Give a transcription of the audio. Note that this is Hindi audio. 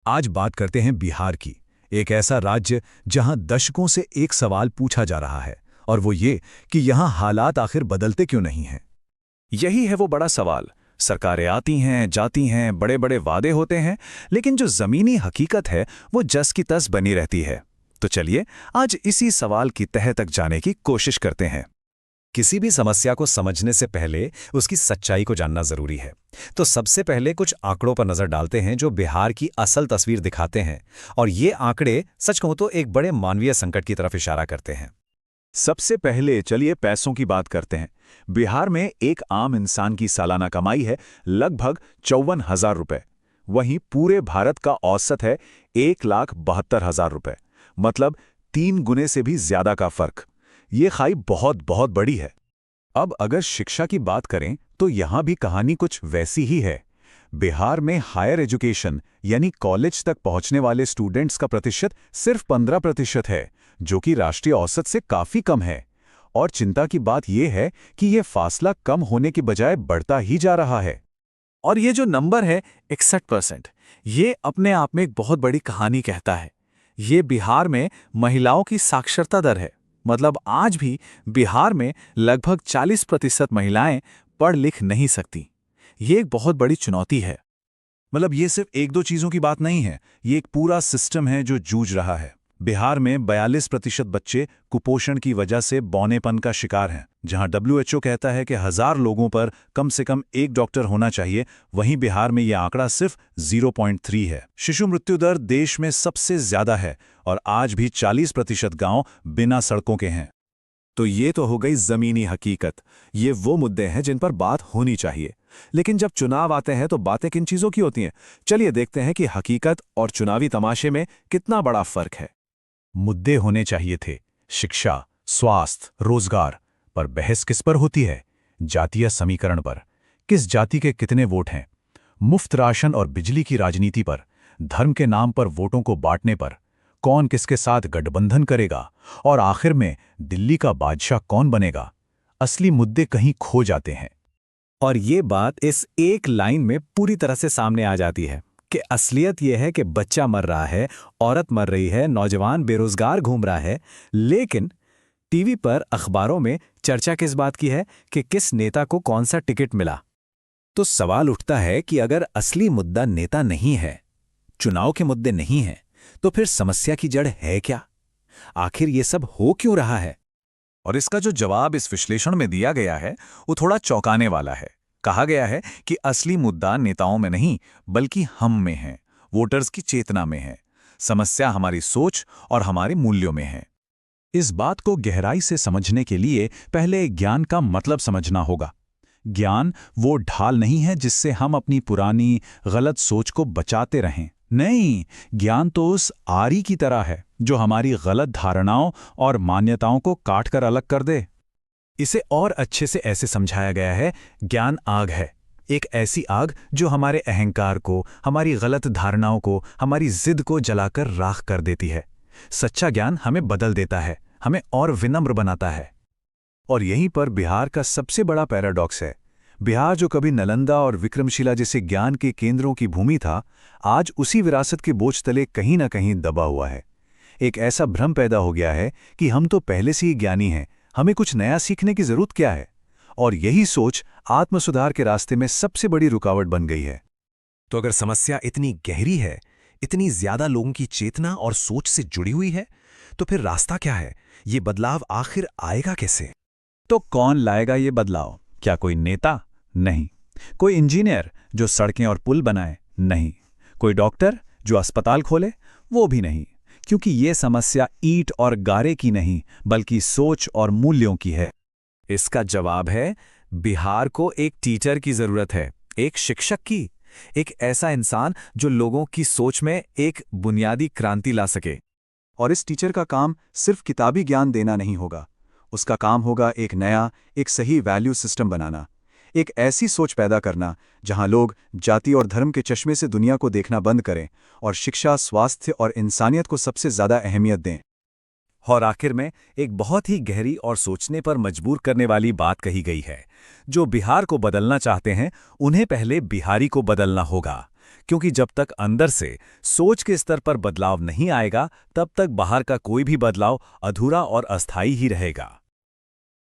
आज बात करते हैं बिहार की। एक ऐसा राज्य जहां दशकों से एक सवाल पूछा जा रहा है, और वो ये कि यहां हालात आखिर बदलते क्यों नहीं हैं। यही है वो बड़ा सवाल। सरकारें आती हैं, जाती हैं, बड़े बड़े वादे होते हैं, लेकिन जो जमीनी हकीकत है वो जस की तस बनी रहती है। तो चलिए आज इसी सवाल की तह तक जाने की कोशिश करते हैं। किसी भी समस्या को समझने से पहले उसकी सच्चाई को जानना जरूरी है। तो सबसे पहले कुछ आंकड़ों पर नजर डालते हैं जो बिहार की असल तस्वीर दिखाते हैं, और ये आंकड़े सच कहूं तो एक बड़े मानवीय संकट की तरफ इशारा करते हैं। सबसे पहले चलिए पैसों की बात करते हैं। बिहार में एक आम इंसान की सालाना कमाई है लगभग 54,000 रुपए। वहीं पूरे भारत का औसत है 1,72,000 रुपए। मतलब 3 गुने से भी ज्यादा का फर्क। ये खाई बहुत बहुत बड़ी है। अब अगर शिक्षा की बात करें तो यहां भी कहानी कुछ वैसी ही है। बिहार में हायर एजुकेशन यानी कॉलेज तक पहुंचने वाले स्टूडेंट्स का प्रतिशत सिर्फ 15% है, जो कि राष्ट्रीय औसत से काफी कम है। और चिंता की बात यह है कि यह फासला कम होने की बजाय बढ़ता ही जा रहा है। और ये जो नंबर है 61%, ये अपने आप में एक बहुत बड़ी कहानी कहता है। ये बिहार में महिलाओं की साक्षरता दर है। मतलब आज भी बिहार में लगभग 40% महिलाएं पढ़ लिख नहीं सकती। ये एक बहुत बड़ी चुनौती है। मतलब ये सिर्फ एक दो चीजों की बात नहीं है, ये एक पूरा सिस्टम है जो जूझ रहा है। बिहार में 42% बच्चे कुपोषण की वजह से बौनेपन का शिकार हैं। जहां WHO कहता है कि 1000 लोगों पर कम से कम एक डॉक्टर होना चाहिए, वहीं बिहार में यह आंकड़ा सिर्फ 0.3 है। शिशु मृत्यु दर देश में सबसे ज्यादा है, और आज भी 40% गांव बिना सड़कों के हैं। तो ये तो हो गई जमीनी हकीकत। ये वो मुद्दे हैं जिन पर बात होनी चाहिए। लेकिन जब चुनाव आते हैं तो बातें किन चीजों की होती हैं? चलिए देखते हैं कि हकीकत और चुनावी तमाशे में कितना बड़ा फर्क है। मुद्दे होने चाहिए थे शिक्षा, स्वास्थ्य, रोजगार, पर बहस किस पर होती है? जातीय समीकरण पर। किस जाति के कितने वोट हैं? मुफ्त राशन और बिजली की राजनीति पर। धर्म के नाम पर वोटों को बांटने पर। कौन किसके साथ गठबंधन करेगा, और आखिर में दिल्ली का बादशाह कौन बनेगा? असली मुद्दे कहीं खो जाते हैं। और ये बात इस एक लाइन में पूरी तरह से सामने आ जाती है कि असलियत यह है कि बच्चा मर रहा है, औरत मर रही है, नौजवान बेरोजगार घूम रहा है, लेकिन टीवी पर, अखबारों में चर्चा किस बात की है कि किस नेता को कौन सा टिकट मिला। तो सवाल उठता है कि अगर असली मुद्दा नेता नहीं है, चुनाव के मुद्दे नहीं हैं, तो फिर समस्या की जड़ है क्या? आखिर ये सब हो क्यों रहा है? और इसका जो जवाब इस विश्लेषण में दिया गया है वो थोड़ा चौंकाने वाला है। कहा गया है कि असली मुद्दा नेताओं में नहीं बल्कि हम में है, वोटर्स की चेतना में है। समस्या हमारी सोच और हमारे मूल्यों में है। इस बात को गहराई से समझने के लिए पहले ज्ञान का मतलब समझना होगा। ज्ञान वो ढाल नहीं है जिससे हम अपनी पुरानी गलत सोच को बचाते रहें। नहीं, ज्ञान तो उस आरी की तरह है जो हमारी गलत धारणाओं और मान्यताओं को काटकर अलग कर दे। इसे और अच्छे से ऐसे समझाया गया है, ज्ञान आग है। एक ऐसी आग जो हमारे अहंकार को, हमारी गलत धारणाओं को, हमारी जिद को जलाकर राख कर देती है। सच्चा ज्ञान हमें बदल देता है, हमें और विनम्र बनाता है। और यहीं पर बिहार का सबसे बड़ा पैराडॉक्स है। बिहार जो कभी नालंदा और विक्रमशिला जैसे ज्ञान के केंद्रों की भूमि था, आज उसी विरासत के बोझ तले कहीं ना कहीं दबा हुआ है। एक ऐसा भ्रम पैदा हो गया है कि हम तो पहले से ही ज्ञानी हैं, हमें कुछ नया सीखने की जरूरत क्या है? और यही सोच आत्मसुधार के रास्ते में सबसे बड़ी रुकावट बन गई है। तो अगर समस्या इतनी गहरी है, इतनी ज्यादा लोगों की चेतना और सोच से जुड़ी हुई है, तो फिर रास्ता क्या है? ये बदलाव आखिर आएगा कैसे? तो कौन लाएगा ये बदलाव? क्या कोई नेता? नहीं। कोई इंजीनियर जो सड़कें और पुल बनाए? नहीं। कोई डॉक्टर जो अस्पताल खोले? वो भी नहीं। क्योंकि ये समस्या ईंट और गारे की नहीं बल्कि सोच और मूल्यों की है। इसका जवाब है, बिहार को एक टीचर की जरूरत है, एक शिक्षक की, एक ऐसा इंसान जो लोगों की सोच में एक बुनियादी क्रांति ला सके। और इस टीचर का काम सिर्फ किताबी ज्ञान देना नहीं होगा। उसका काम होगा एक नया, एक सही वैल्यू सिस्टम बनाना। एक ऐसी सोच पैदा करना जहां लोग जाति और धर्म के चश्मे से दुनिया को देखना बंद करें और शिक्षा, स्वास्थ्य और इंसानियत को सबसे ज्यादा अहमियत दें। और आखिर में एक बहुत ही गहरी और सोचने पर मजबूर करने वाली बात कही गई है। जो बिहार को बदलना चाहते हैं, उन्हें पहले बिहारी को बदलना होगा। क्योंकि जब तक अंदर से सोच के स्तर पर बदलाव नहीं आएगा, तब तक बाहर का कोई भी बदलाव अधूरा और अस्थायी ही रहेगा।